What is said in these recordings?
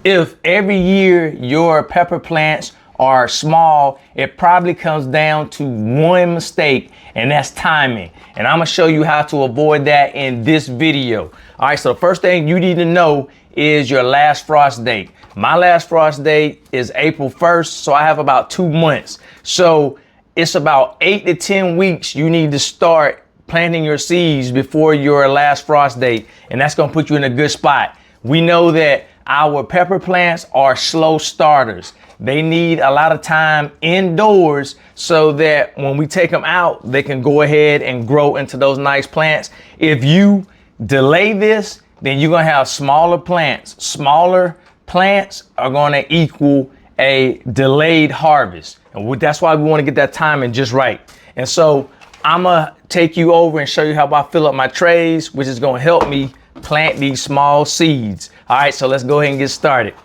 If every year your pepper plants are small, it probably comes down to one mistake, and that's timing. And I'm gonna show you how to avoid that in this video. All right, so the first thing you need to know is your last frost date. My last frost date is April 1st, so I have about 2 months. So it's about 8 to 10 weeks you need to start planting your seeds before your last frost date, and that's gonna put you in a good spot. We know that our pepper plants are slow starters. They need a lot of time indoors so that when we take them out, they can go ahead and grow into those nice plants. If you delay this, then you're gonna have smaller plants. Smaller plants are gonna equal a delayed harvest. And that's why we wanna get that timing just right. And so I'm gonna take you over and show you how I fill up my trays, which is gonna help me plant these small seeds. All right, so let's go ahead and get started.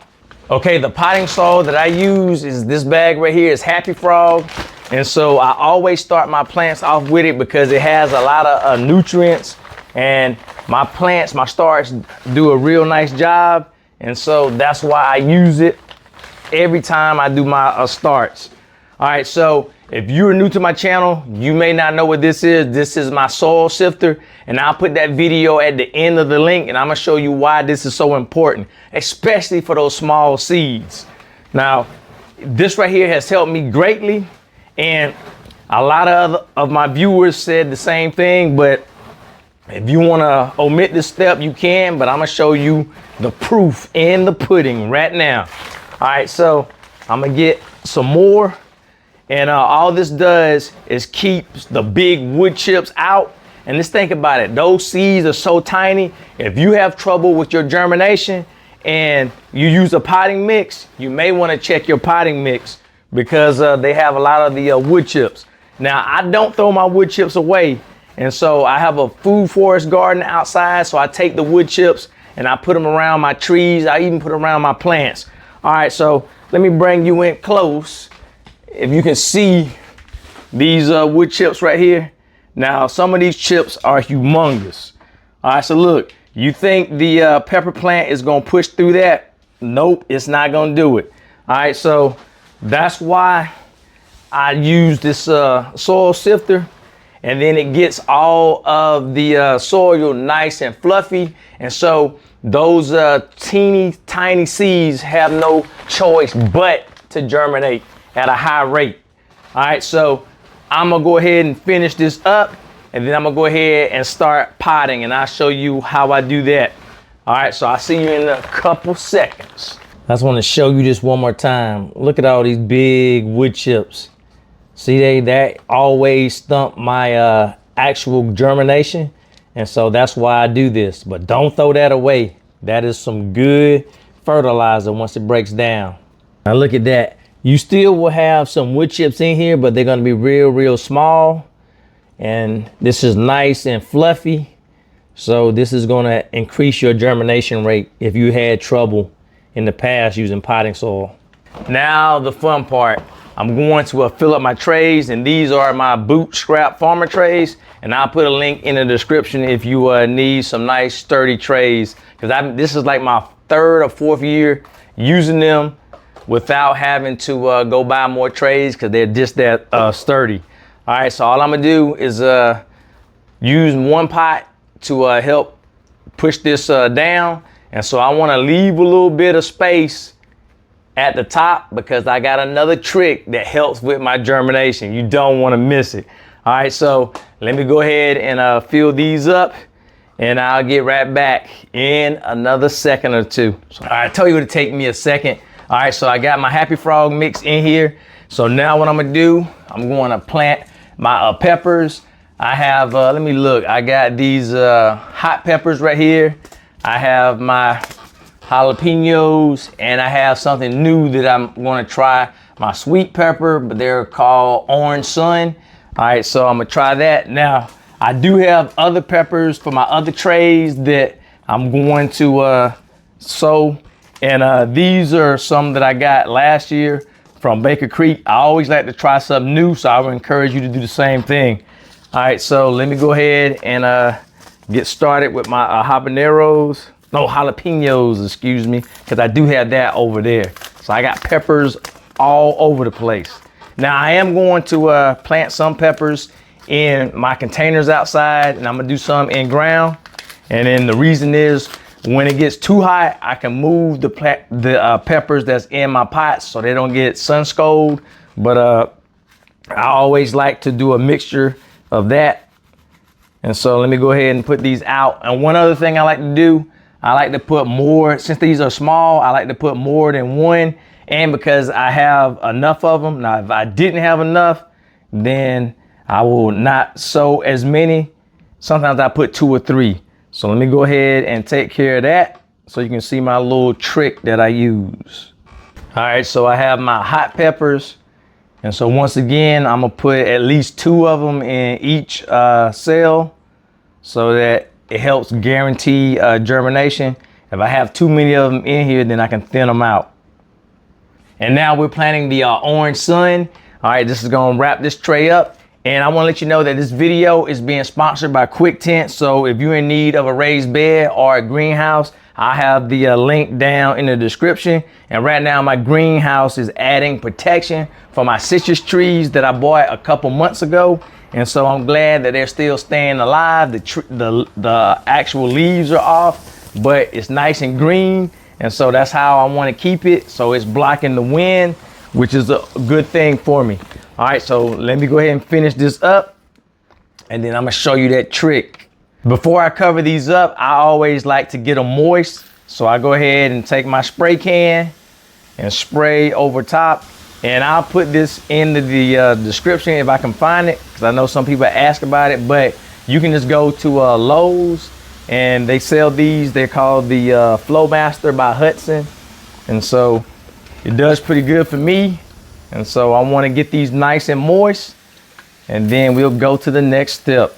Okay, the potting soil that I use is this bag right here. Is Happy Frog. And so I always start my plants off with it because it has a lot of nutrients, and my plants, my starts do a real nice job. And so that's why I use it every time I do my starts. All right, so if you're new to my channel, you may not know what this is. This is my soil sifter, and I'll put that video at the end of the link, and I'm gonna show you why this is so important, especially for those small seeds. Now, this right here has helped me greatly, and a lot of my viewers said the same thing, but if you wanna omit this step, you can, but I'm gonna show you the proof in the pudding right now. All right, so I'm gonna get some more. And all this does is keeps the big wood chips out. And just think about it. Those seeds are so tiny. If you have trouble with your germination and you use a potting mix, you may want to check your potting mix because they have a lot of the wood chips. Now, I don't throw my wood chips away. And so I have a food forest garden outside. So I take the wood chips and I put them around my trees. I even put them around my plants. All right, so let me bring you in close. If you can see these wood chips right here. Now, some of these chips are humongous. All right, so look, you think the pepper plant is gonna push through that? Nope, it's not gonna do it. All right, so that's why I use this soil sifter, and then it gets all of the soil nice and fluffy. And so those teeny tiny seeds have no choice but to germinate at a high rate. All right, so I'm gonna go ahead and finish this up, and then I'm gonna go ahead and start potting, and I'll show you how I do that. All right, so I'll see you in a couple seconds. I just wanna show you this one more time. Look at all these big wood chips. See, that always stump my actual germination, and so that's why I do this. But don't throw that away. That is some good fertilizer once it breaks down. Now look at that. You still will have some wood chips in here, but they're gonna be real small. And this is nice and fluffy. So this is gonna increase your germination rate if you had trouble in the past using potting soil. Now the fun part. I'm going to fill up my trays, and these are my bootstrap farmer trays. And I'll put a link in the description if you need some nice sturdy trays. Because this is like my 3rd or 4th year using them without having to go buy more trays because they're just that sturdy. All right, so all I'm gonna do is use one pot to help push this down. And so I wanna leave a little bit of space at the top because I got another trick that helps with my germination. You don't wanna miss it. All right, so let me go ahead and fill these up, and I'll get right back in another second or two. So I tell you it'll take me a second. All right, so I got my Happy Frog mix in here. So now what I'm gonna do, I'm going to plant my peppers. I have, let me look. I got these hot peppers right here. I have my jalapenos, and I have something new that I'm gonna try, my sweet pepper, but they're called Orange Sun. All right, so I'm gonna try that. Now, I do have other peppers for my other trays that I'm going to sow. And these are some that I got last year from Baker Creek. I always like to try something new, so I would encourage you to do the same thing. All right, so let me go ahead and get started with my habaneros. no, jalapenos, excuse me, because I do have that over there. So I got peppers all over the place. Now I am going to plant some peppers in my containers outside, and I'm gonna do some in ground. And then the reason is when it gets too hot, I can move the peppers that's in my pots so they don't get sun scald. But I always like to do a mixture of that. And so let me go ahead and put these out. And one other thing I like to do, I like to put more, since these are small, I like to put more than one. And because I have enough of them. Now, if I didn't have enough, then I will not sow as many. Sometimes I put 2 or 3. So let me go ahead and take care of that so you can see my little trick that I use. All right, so I have my hot peppers. And so once again, I'm gonna put at least 2 of them in each cell so that it helps guarantee germination. If I have too many of them in here, then I can thin them out. And now we're planting the orange sun. All right, this is gonna wrap this tray up. And I wanna let you know that this video is being sponsored by Quictent. So if you're in need of a raised bed or a greenhouse, I have the link down in the description. And right now my greenhouse is adding protection for my citrus trees that I bought a couple months ago. And so I'm glad that they're still staying alive. The actual leaves are off, but it's nice and green. And so that's how I want to keep it. So it's blocking the wind, which is a good thing for me. All right, so let me go ahead and finish this up. And then I'm gonna show you that trick. Before I cover these up, I always like to get them moist. So I go ahead and take my spray can and spray over top. And I'll put this in the description if I can find it, because I know some people ask about it, but you can just go to Lowe's and they sell these. They're called the Flowmaster by Hudson. And so it does pretty good for me. And so I want to get these nice and moist, and then we'll go to the next step.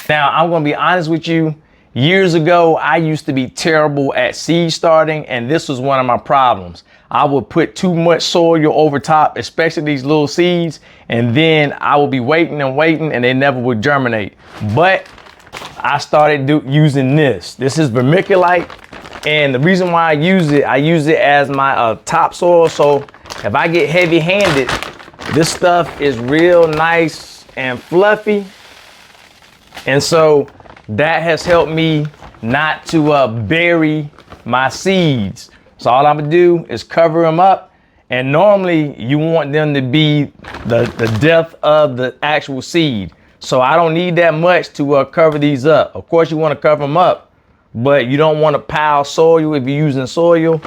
Now, I'm going to be honest with you. Years ago, I used to be terrible at seed starting, and this was one of my problems. I would put too much soil over top, especially these little seeds, and then I would be waiting and waiting, and they never would germinate. But I started using this. This is vermiculite, and the reason why I use it as my topsoil. So if I get heavy-handed, this stuff is real nice and fluffy, and so that has helped me not to bury my seeds. So all I'm gonna do is cover them up, and normally you want them to be the depth of the actual seed. So I don't need that much to cover these up. Of course you wanna cover them up, but you don't wanna pile soil if you're using soil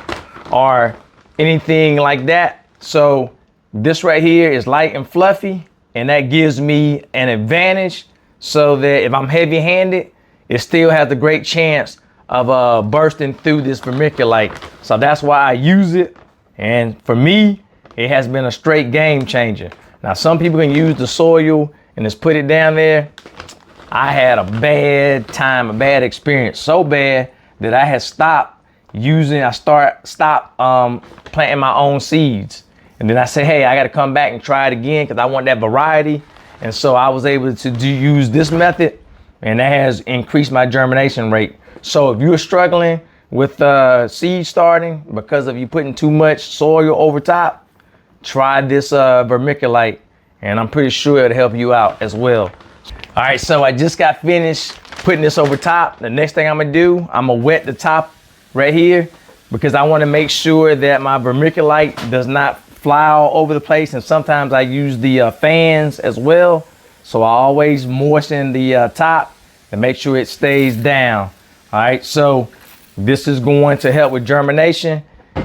or anything like that. So this right here is light and fluffy, and that gives me an advantage so that if I'm heavy-handed, it still has a great chance of bursting through this vermiculite. So that's why I use it. And for me, it has been a straight game changer. Now, some people can use the soil and just put it down there. I had a bad time, a bad experience, so bad that I had stopped planting my own seeds. And then I said, hey, I got to come back and try it again because I want that variety. And so I was able to use this method, and that has increased my germination rate. So if you're struggling with seed starting because of you putting too much soil over top, try this vermiculite, and I'm pretty sure it'll help you out as well. All right, so I just got finished putting this over top. The next thing I'm gonna do, I'm gonna wet the top right here because I wanna make sure that my vermiculite does not fly all over the place. And sometimes I use the fans as well. So I always moisten the top and make sure it stays down. All right, so this is going to help with germination.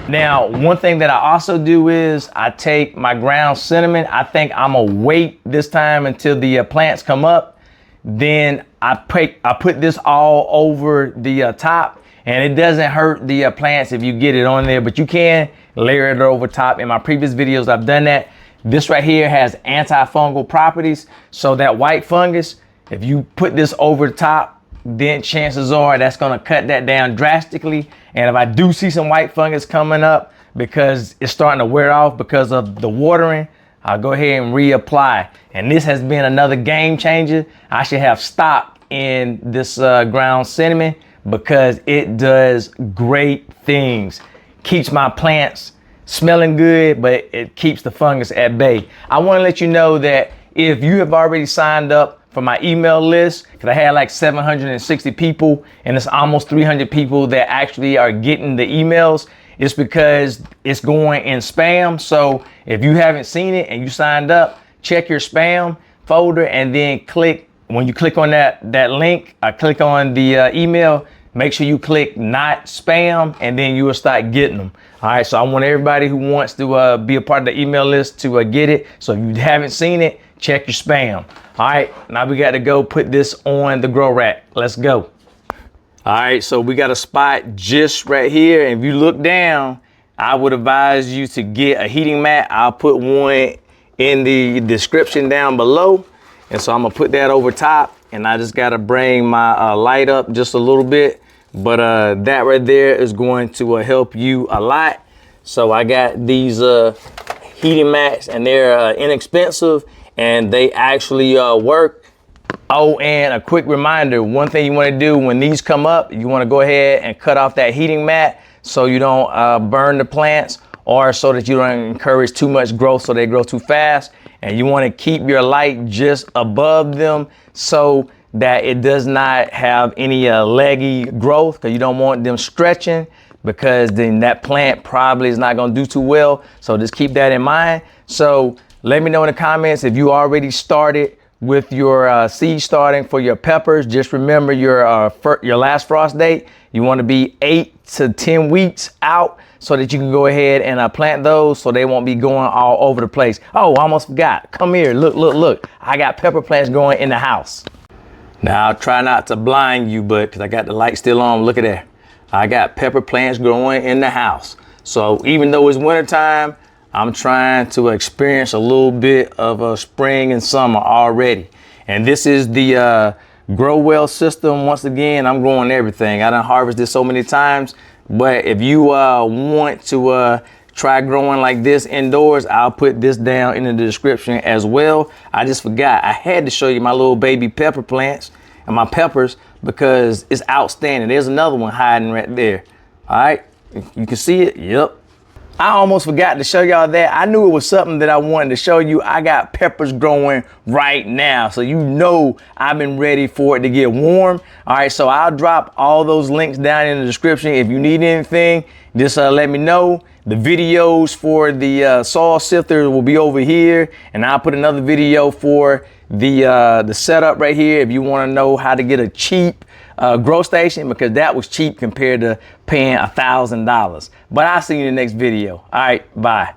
Now, one thing that I also do is I take my ground cinnamon. I think I'm gonna wait this time until the plants come up. Then I put this all over the top, and it doesn't hurt the plants if you get it on there, but you can layer it over top. In my previous videos, I've done that. This right here has antifungal properties. So that white fungus, if you put this over the top, then chances are that's gonna cut that down drastically. And if I do see some white fungus coming up because it's starting to wear off because of the watering, I'll go ahead and reapply. And this has been another game changer. I should have stopped in this ground cinnamon, because it does great things. Keeps my plants smelling good, but it keeps the fungus at bay. I want to let you know that if you have already signed up for my email list, because I had like 760 people and it's almost 300 people that actually are getting the emails, it's because it's going in spam. So if you haven't seen it and you signed up, check your spam folder and then click, when you click on that link, click on the email, make sure you click not spam, and then you will start getting them. All right, so I want everybody who wants to be a part of the email list to get it. So if you haven't seen it, check your spam. All right, now we got to go put this on the grow rack. Let's go. All right, so we got a spot just right here. If you look down, I would advise you to get a heating mat. I'll put one in the description down below. And so I'm gonna put that over top, and I just gotta bring my light up just a little bit. But that right there is going to help you a lot. So I got these heating mats, and they're inexpensive, and they actually work. Oh, and a quick reminder, one thing you want to do when these come up, you want to go ahead and cut off that heating mat so you don't burn the plants, or so that you don't encourage too much growth so they grow too fast. And you want to keep your light just above them so that it does not have any leggy growth, because you don't want them stretching, because then that plant probably is not going to do too well. So just keep that in mind. So let me know in the comments if you already started with your seed starting for your peppers. Just remember your last frost date. You want to be 8 to 10 weeks out so that you can go ahead and plant those so they won't be going all over the place. Oh, I almost forgot. Come here. Look. I got pepper plants growing in the house. Now, I'll try not to blind you, but because I got the light still on, look at that. I got pepper plants growing in the house. So even though it's wintertime, I'm trying to experience a little bit of spring and summer already. And this is the grow well system. Once again, I'm growing everything. I done harvested this so many times, but if you want to try growing like this indoors, I'll put this down in the description as well. I just forgot. I had to show you my little baby pepper plants and my peppers because it's outstanding. There's another one hiding right there. All right, you can see it. Yep. I almost forgot to show y'all that. I knew it was something that I wanted to show you. I got peppers growing right now. So you know I've been ready for it to get warm. All right, so I'll drop all those links down in the description. If you need anything, just let me know. The videos for the soil sifter will be over here. And I'll put another video for the setup right here if you want to know how to get a cheap grow station, because that was cheap compared to paying $1,000. But I'll see you in the next video. All right, bye.